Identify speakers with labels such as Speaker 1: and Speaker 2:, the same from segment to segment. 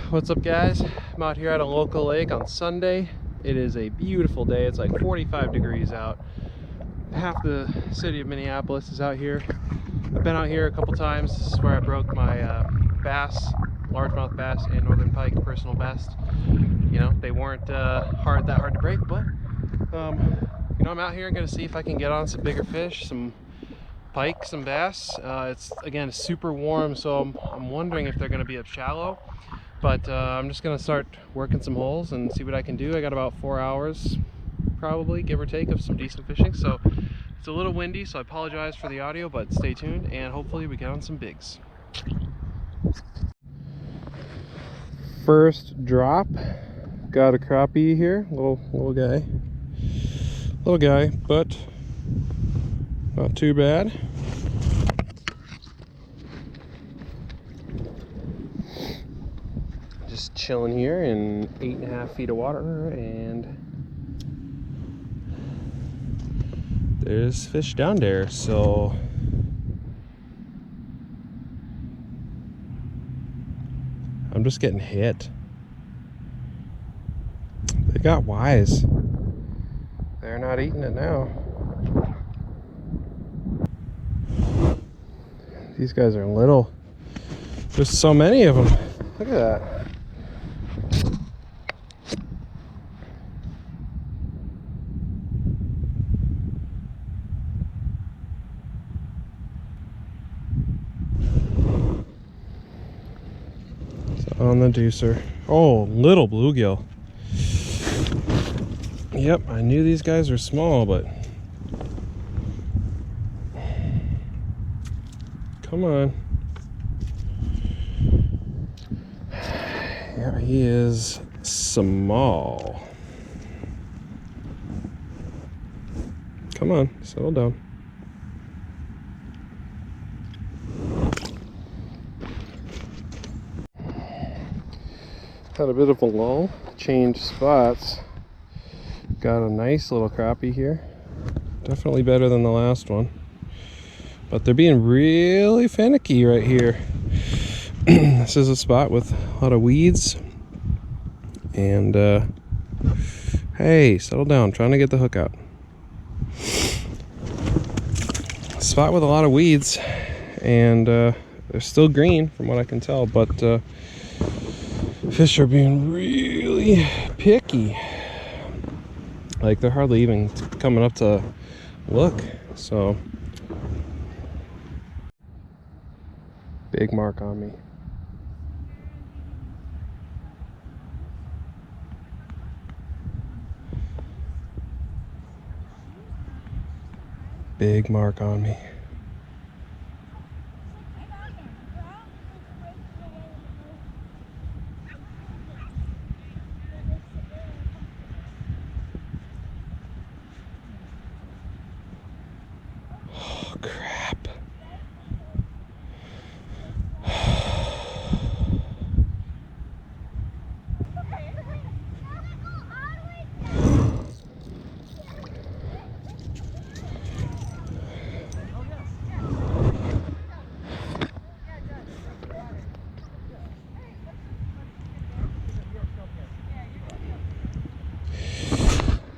Speaker 1: What's up, guys? I'm out here at a local lake on Sunday. It is a beautiful day. It's like 45 degrees out. Half the city of Minneapolis is out here. I've been out here a couple times. This is where I broke my bass, largemouth bass and northern pike personal best. You know, they weren't that hard to break, but you know, I'm out here gonna see if I can get on some bigger fish, some pike, some bass. It's again super warm, so I'm wondering if they're gonna be up shallow. But I'm just gonna start working some holes and see what I can do. I got about 4 hours, probably, give or take, of some decent fishing. So it's a little windy, so I apologize for the audio, but stay tuned and hopefully we get on some bigs. First drop, got a crappie here, little guy, but not too bad. Just chilling here in 8.5 feet of water, and there's fish down there. So I'm just getting hit. They got wise. They're not eating it now. These guys are little. There's so many of them. Look at that. On the deucer. Oh, little bluegill. Yep, I knew these guys were small, but come on. Yeah, he is small. Come on, settle down. Had a bit of a lull, changed spots. Got a nice little crappie here. Definitely better than the last one. But they're being really finicky right here. This is a spot with a lot of weeds. And hey, settle down, trying to get the hook out. Spot with a lot of weeds, and they're still green from what I can tell, but fish are being really picky. Like, they're hardly even coming up to look. So big mark on me. Big mark on me. Oh, crap.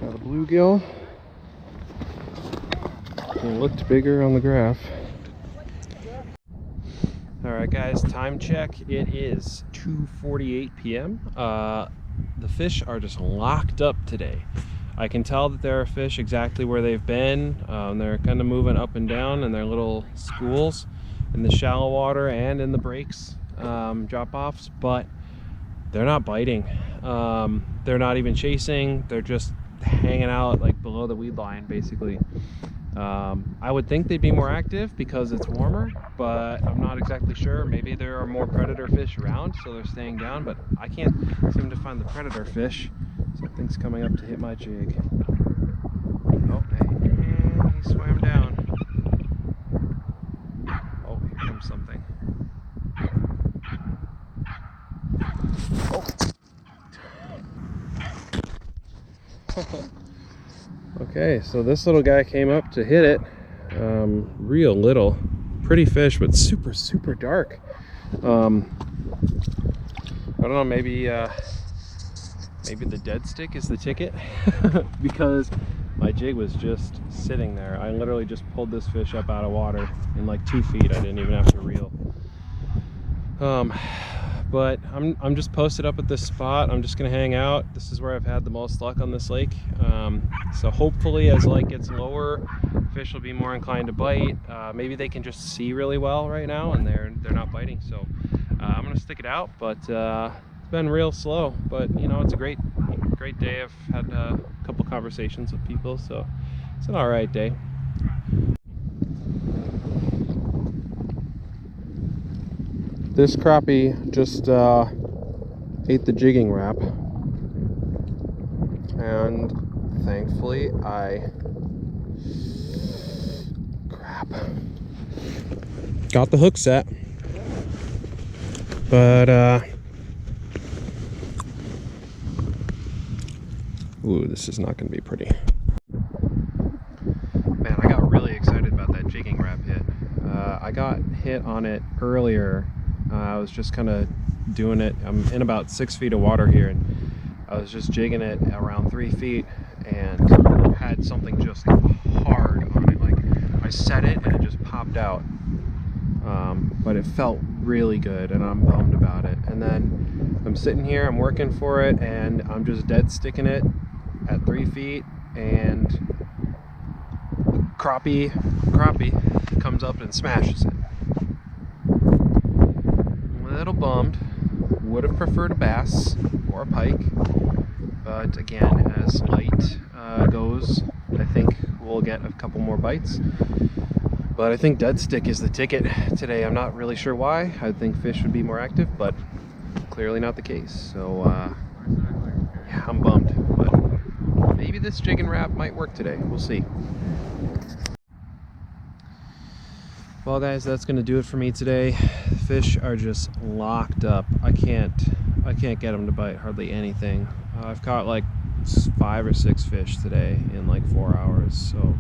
Speaker 1: Got a bluegill. It looked bigger on the graph. Alright guys, time check. It is 2:48 p.m. The fish are just locked up today. I can tell that there are fish exactly where they've been. They're kind of moving up and down in their little schools in the shallow water and in the breaks, drop-offs, but they're not biting. They're not even chasing. They're just hanging out like below the weed line, basically. I would think they'd be more active because it's warmer, but I'm not exactly sure. Maybe there are more predator fish around, so they're staying down, but I can't seem to find the predator fish. Something's coming up to hit my jig. Oh, hey, he swam down. Oh, here comes something. Oh. Okay, so this little guy came up to hit it. Real little, pretty fish, but super dark. don't know, maybe maybe the dead stick is the ticket because my jig was just sitting there. I literally just pulled this fish up out of water in like 2 feet. I didn't even have to reel. But I'm just posted up at this spot. I'm just gonna hang out. This is where I've had the most luck on this lake. So hopefully as the lake gets lower, fish will be more inclined to bite. Maybe they can just see really well right now and they're not biting. So I'm gonna stick it out, but it's been real slow. But you know, it's a great day. I've had a couple conversations with people, so it's an all right day. This crappie just ate the jigging wrap, and thankfully got the hook set, but ooh, this is not going to be pretty. Man, I got really excited about that jigging wrap hit. I got hit on it earlier. I was just kind of doing it. I'm in about 6 feet of water here, and I was just jigging it around 3 feet and had something just hard on it. Like, I set it and it just popped out. But it felt really good, and I'm bummed about it. And then I'm sitting here, I'm working for it, and I'm just dead sticking it at 3 feet, and crappie comes up and smashes it. A little bummed. Would have preferred a bass or a pike, but again, as light goes, I think we'll get a couple more bites. But I think dead stick is the ticket today. I'm not really sure why. I think fish would be more active, but clearly not the case. So yeah, I'm bummed, but maybe this jig and wrap might work today. We'll see. Well guys, that's gonna do it for me today. Fish are just locked up. I can't get them to bite hardly anything. I've caught like 5 or 6 fish today in like 4 hours. So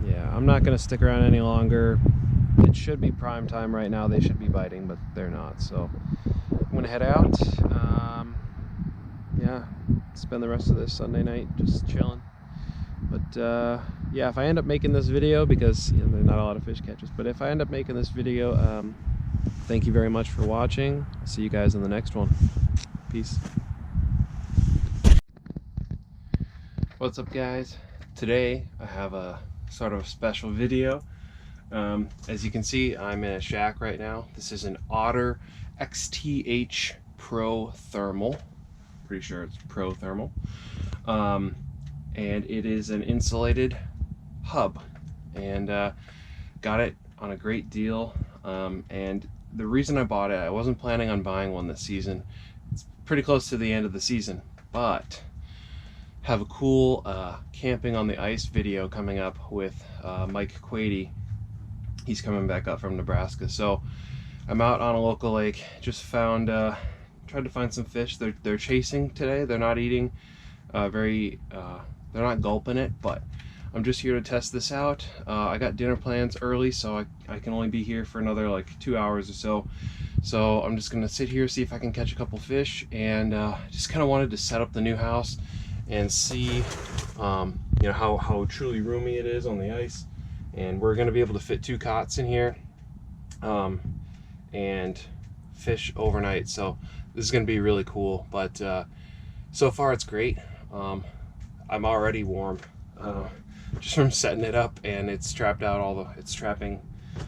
Speaker 1: yeah, I'm not gonna stick around any longer. It should be prime time right now. They should be biting, but they're not. So I'm gonna head out. Yeah, spend the rest of this Sunday night just chilling. But yeah, if I end up making this video, because you know, there are not a lot of fish catches, but if I end up making this video, thank you very much for watching. I'll see you guys in the next one. Peace. What's up guys? Today I have a sort of special video. As you can see, I'm in a shack right now. This is an Otter XTH Pro Thermal. Pretty sure it's Pro Thermal. And it is an insulated hub, and got it on a great deal. And the reason I bought it, I wasn't planning on buying one this season. It's pretty close to the end of the season, but have a cool camping on the ice video coming up with Mike Quady. He's coming back up from Nebraska, so I'm out on a local lake. Just found tried to find some fish. They're chasing today. They're not eating they're not gulping it, but I'm just here to test this out. I got dinner plans early, so I can only be here for another like 2 hours or so. So I'm just gonna sit here, see if I can catch a couple fish, and just kind of wanted to set up the new house and see you know, how truly roomy it is on the ice. And we're gonna be able to fit 2 cots in here and fish overnight. So this is gonna be really cool. But so far it's great. I'm already warm just from setting it up, and it's trapping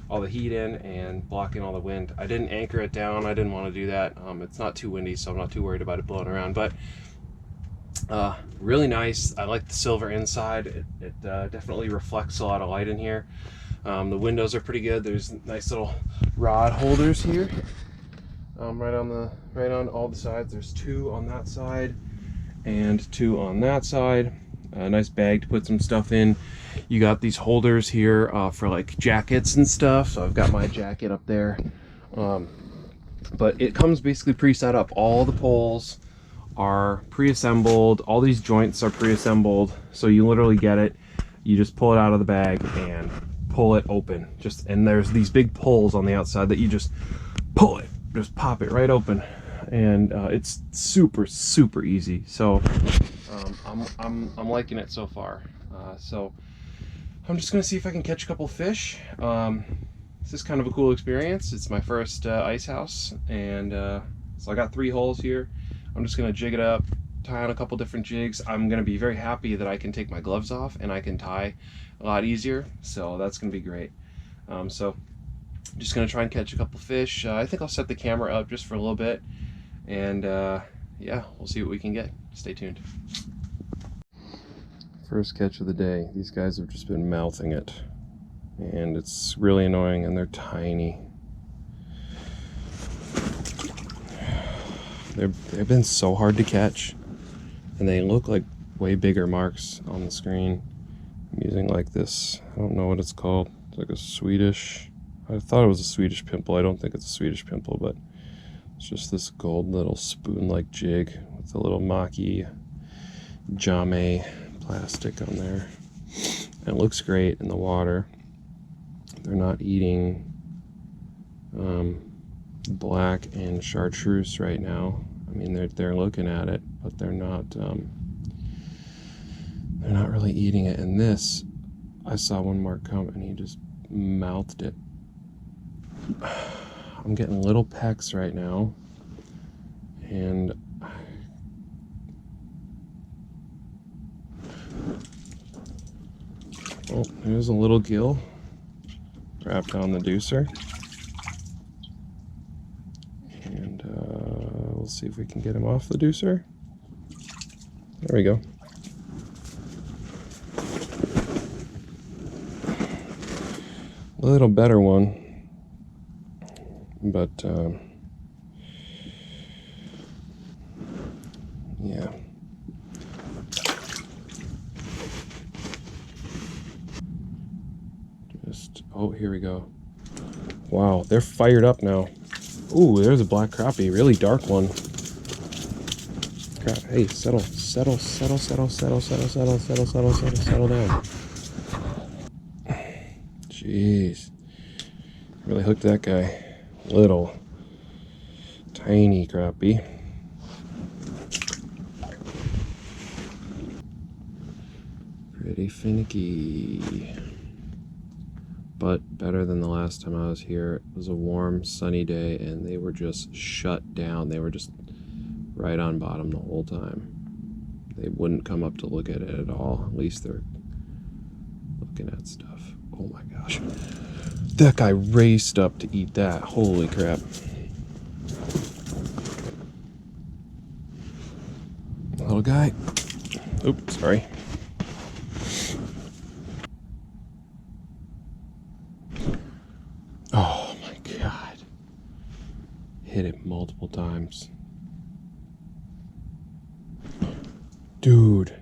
Speaker 1: all the heat in and blocking all the wind. I didn't anchor it down. I didn't want to do that. It's not too windy, so I'm not too worried about it blowing around. But really nice. I like the silver inside. It definitely reflects a lot of light in here. The windows are pretty good. There's nice little rod holders here, right on all the sides. There's 2 on that side and 2 on that side. A nice bag to put some stuff in. You got these holders here for like jackets and stuff, so I've got my jacket up there. But it comes basically pre-set up. All the poles are pre-assembled. All these joints are pre-assembled, so you literally get it, you just pull it out of the bag and pull it open. And there's these big poles on the outside that you just pull it just pop it right open, and it's super easy. So I'm liking it so far. So I'm just gonna see if I can catch a couple fish. This is kind of a cool experience. It's my first ice house, and so I got 3 holes here. I'm just gonna jig it up, tie on a couple different jigs. I'm gonna be very happy that I can take my gloves off and I can tie a lot easier, so that's gonna be great. So I'm just gonna try and catch a couple fish. I think I'll set the camera up just for a little bit, and yeah, we'll see what we can get. Stay tuned. First catch of the day. These guys have just been mouthing it, and it's really annoying, and they're tiny. They've been so hard to catch, and they look like way bigger marks on the screen. I'm using like this, I don't know what it's called. It's like a Swedish, I thought it was a Swedish pimple. I don't think it's a Swedish pimple, but it's just this gold little spoon-like jig with a little Maki Jame plastic on there. And it looks great in the water. They're not eating black and chartreuse right now. I mean, they're looking at it, but they're not really eating it. And this, I saw one mark come and he just mouthed it. I'm getting little pecks right now, and oh, there's a little gill wrapped on the deucer. And we'll see if we can get him off the deucer. There we go. A little better one, but yeah. Oh, here we go. Wow, they're fired up now. Ooh, there's a black crappie, really dark one. Crap, hey, settle down. Jeez. Really hooked that guy. Little, tiny crappie. Pretty finicky. But better than the last time I was here. It was a warm, sunny day, and they were just shut down. They were just right on bottom the whole time. They wouldn't come up to look at it at all. At least they're looking at stuff. Oh my gosh. That guy raced up to eat that. Holy crap. Little guy. Oops, sorry. Oh my God. Hit it multiple times. Dude.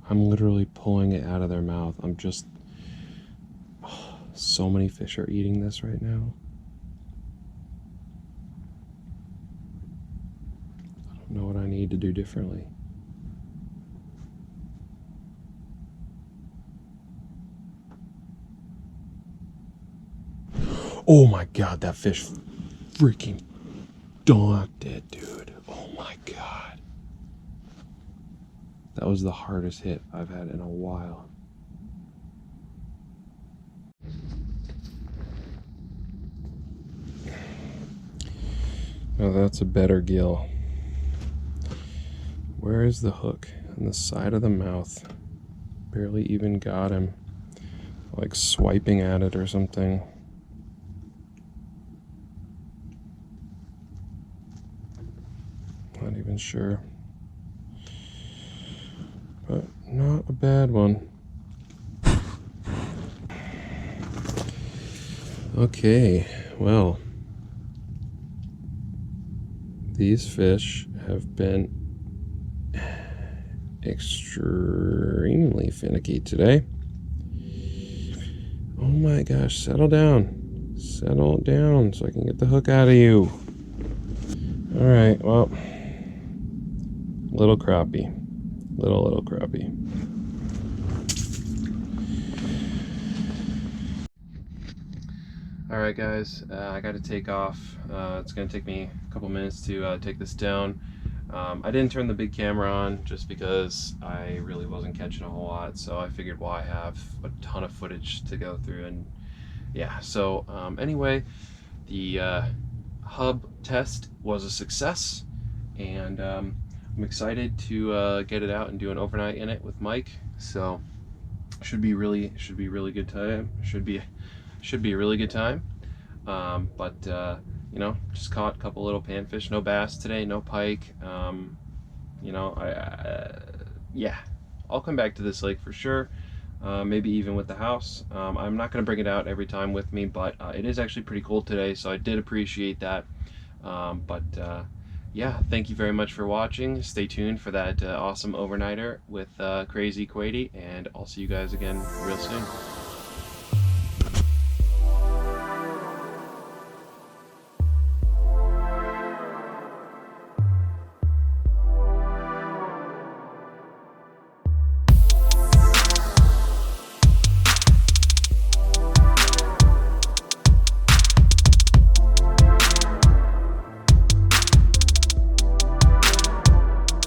Speaker 1: I'm literally pulling it out of their mouth. I'm just... Oh, so many fish are eating this right now. I don't know what I need to do differently. Oh my God, that fish freaking donked it, dude. Oh my God. That was the hardest hit I've had in a while. Now that's a better gill. Where is the hook? On the side of the mouth. Barely even got him. Like swiping at it or something. Not even sure. But not a bad one. Okay, well, these fish have been extremely finicky today. Oh my gosh, settle down. Settle down so I can get the hook out of you. All right, well, little crappie. Little crappie. Alright guys, I got to take off. It's going to take me a couple minutes to take this down. I didn't turn the big camera on just because I really wasn't catching a whole lot, so I figured, well, I have a ton of footage to go through, and yeah, so anyway, the hub test was a success, and I'm excited to get it out and do an overnight in it with Mike. So should be really good time. Should be a really good time. But you know, just caught a couple little panfish. No bass today, no pike. You know, yeah, I'll come back to this lake for sure. Maybe even with the house. I'm not going to bring it out every time with me, but it is actually pretty cold today, so I did appreciate that. Yeah, thank you very much for watching. Stay tuned for that awesome overnighter with Crazy Quady, and I'll see you guys again real soon.